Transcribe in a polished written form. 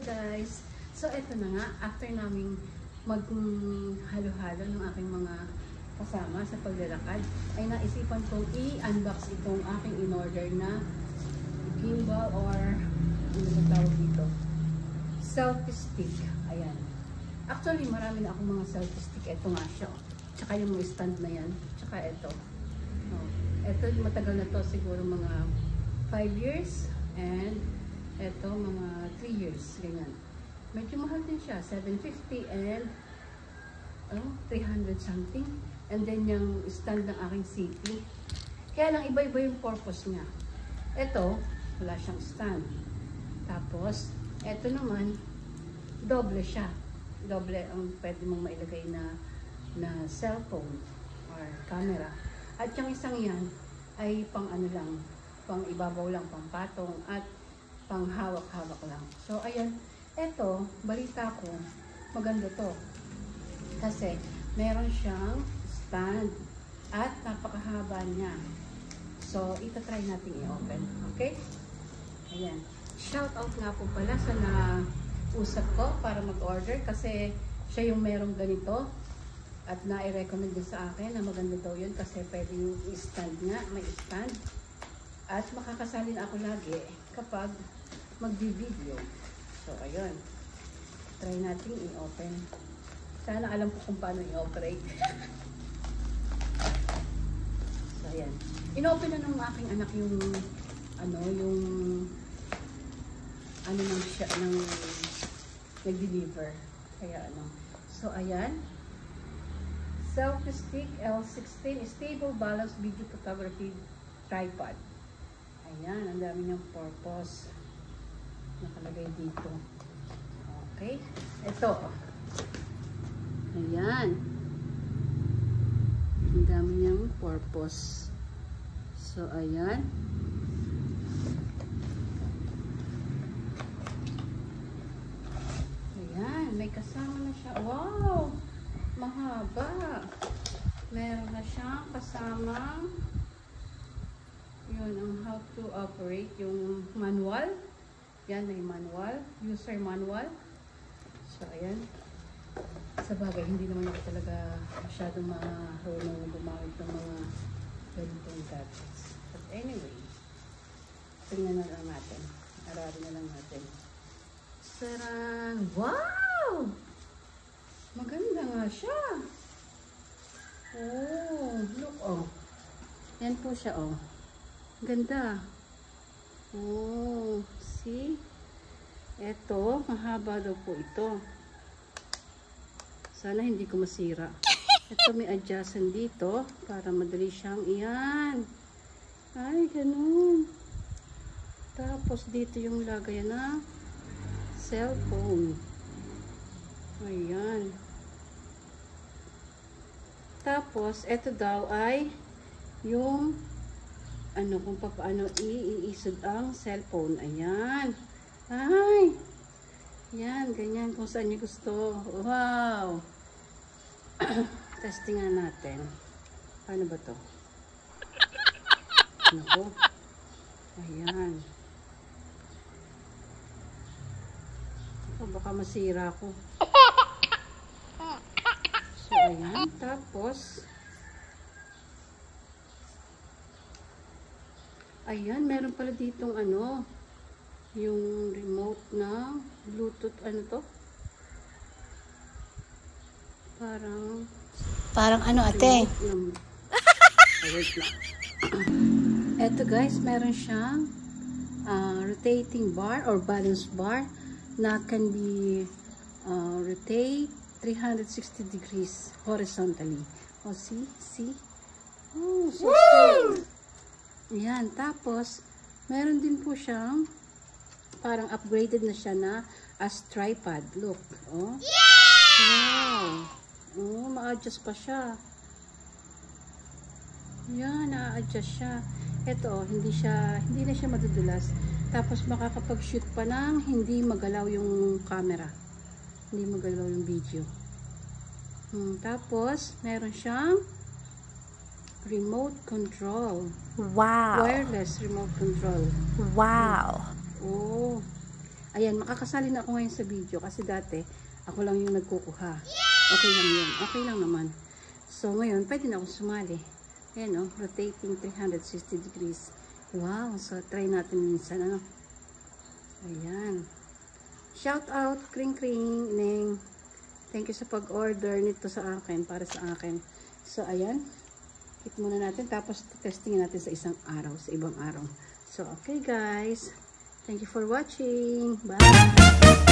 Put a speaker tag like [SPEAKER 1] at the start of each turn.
[SPEAKER 1] guys! So eto na nga, after naming maghalo-halo ng aking mga kasama sa paglalakad, ay naisipan kong i-unbox itong aking in-order na gimbal or ano ba tawag dito? Selfie stick. Ayan. Actually, marami na akong mga selfie stick. Ito nga siya. Tsaka yung stand na yan. Tsaka ito. Ito, matagal na to. Siguro mga 5 years. And ito, mga 3 years. Ganyan. Medyo mahal din siya. 750 and 300 something. And then yung stand ng aking CP. Kaya lang iba-iba yung purpose niya. Ito, wala siyang stand. Tapos, ito naman, doble siya. Doble ang pwede mong mailagay na cellphone or camera. At yung isang yan ay pang ano lang, pang ibabaw lang, pang patong at pang hawak-hawak lang. So, ayan. Ito, balita ko, maganda to. Kasi, meron siyang stand at napakahaba niya. So, itatry natin i-open. Okay? Ayan. Shout out nga po pala sa nausap ko para mag-order kasi siya yung merong ganito at na-recommend din sa akin na maganda daw yun kasi pwede yung i-stand nga, may stand. At makakasali na ako lagi kapag mag-video. So, ayun. Try natin i-open. Sana alam ko kung paano i-operate. So, ayan. In-open na ng aking anak yung nang siya, nag-deliver. Kaya So, ayan. Selfie stick L16 stable balance video photography tripod. Ayan, ang dami niyang purpose. Nakalagay dito. Okay. Ito. Ayan. Ang dami niyang purpose. So, ayan. Ayan. May kasama na siya. Wow! Mahaba. Meron na siyang kasamang yun, ang how to operate yung manual. Yan, may manual. User manual. So, ayan. Sa bagay, hindi naman ako talaga masyadong marunong gumamit ng mga ganitong gadgets. But anyway, tingnan na lang natin. Aralin na lang natin. Sarang! Wow! Maganda nga siya. Oh, look, oh. Yan po siya, oh. Ganda. Oh, see? Eto, mahaba daw po ito. Sana hindi ko masira. Ito may adjustment dito para madali siyang iyan. Ay, ganun. Tapos dito yung lagayan na cellphone. Ayan. Tapos, ito daw ay yung kung paano iisod ang cellphone. Ayan. Ay! Yan, ganyan kung saan niyo gusto. Wow! Testingan natin. Paano ba to? Naku. Ayan. Baka masira ko. So, ayan. Tapos, ayan, meron pala ditong yung remote na Bluetooth, to? Parang ate? Wait lang. Eto guys, meron siyang rotating bar or balance bar na can be rotate 360 degrees horizontally. Oh, see? Oh, so cool. Ayan, tapos meron din po siyang parang upgraded na siya na as tripod. Look, oh. Wow. Oh, ma-adjust pa siya. Yan, na-adjust siya. Ito, hindi na siya madudulas. Tapos makakapag-shoot pa ng hindi magalaw yung camera. Hindi magalaw yung video. Tapos, meron siyang remote control.
[SPEAKER 2] Wow.
[SPEAKER 1] Wireless remote control.
[SPEAKER 2] Wow.
[SPEAKER 1] Oh. Ayan, makakasali na ako ngayon sa video kasi dati ako lang yung nagkukuha. Okay lang yun. Okay lang naman. So, ngayon, pwede na akong sumali. Ayan, oh, rotating 360 degrees. Wow, so try natin minsan, ano. Ayan. Shout out, kring kring, Neng. Thank you sa pag-order nito sa akin, para sa akin. So, ayan. Hit muna natin, tapos testingin natin sa isang araw, sa ibang araw. So, okay guys. Thank you for watching. Bye!